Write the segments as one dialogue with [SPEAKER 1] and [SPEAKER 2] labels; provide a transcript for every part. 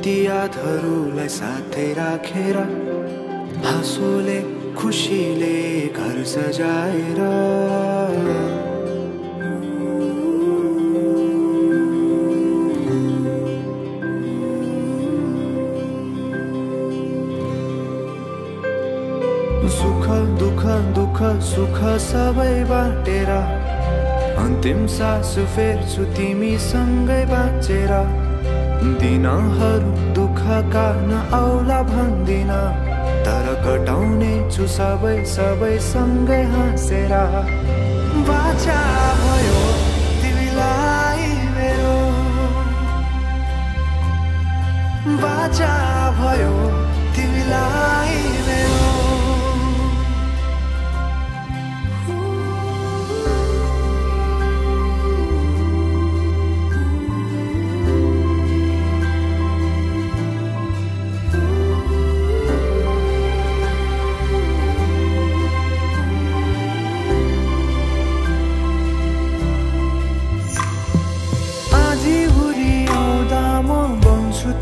[SPEAKER 1] ती यादहरूलाई साथै राखेर हाँसोले खुसीले घर सजाएर सुख दुख दुख सुख सबै बाटेर अन्तिम सास फेर्छु तिमीसँगै बाँचेर दिनहरू दुःखका नआउला भन्दिन तर कटाउने छु सबै सबै सँगै हाँसेर बाचा भयो तिमीलाई मेरो बाचा भयो तिमीलाई मेरो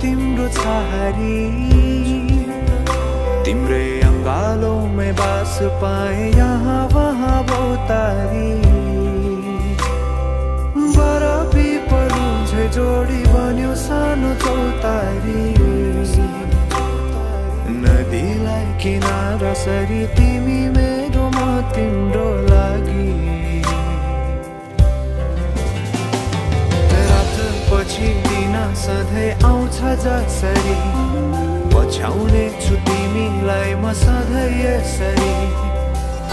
[SPEAKER 1] तिम्रो छहारी तिम्रै अङ्गालोमै बास पाए यहाँ वहाँ बहुतारी बरफी परू झै जोडी बन्यो सानो चौतारी नदीलाई किनारा सरी तिमी मेरो म तिम्रो लागि पछि दिन सधैँ आउँछ जसरी पछ्याउने छु तिमीलाई म सधैँ यसरी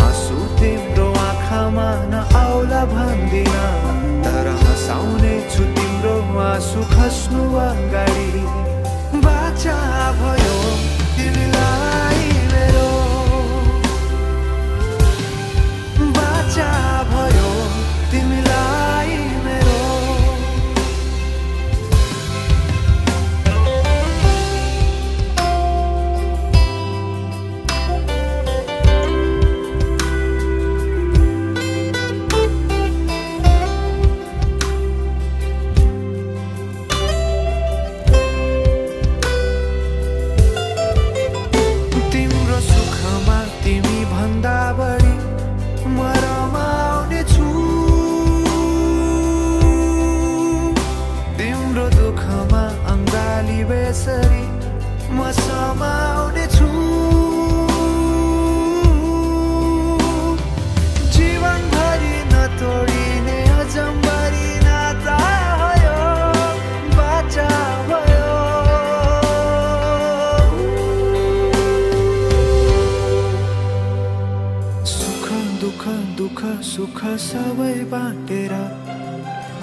[SPEAKER 1] आँसु तिम्रो आँखामा नआउला भन्दिन तर हँसाउने छु तिम्रो आँसु खस्नु अगाडि बाचा भयो तिमीलाई मेरो बाचा भयो तिमीलाई मेरो बेसरी म समाउने छु जीवनभरि नतोडिने अजम्बरी नाता भयो बाचा भयो सुख दुख दुख सुख सबै बाटेर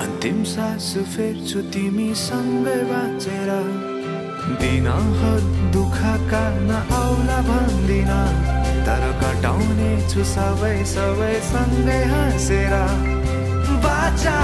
[SPEAKER 1] अन्तिम सास फेर्छु तिमीसँगै बाँचेर दिनहरू दुःखका नआउला भन्दिन तर कटाउने छु सबै सबै सँगै हाँसेर बाचा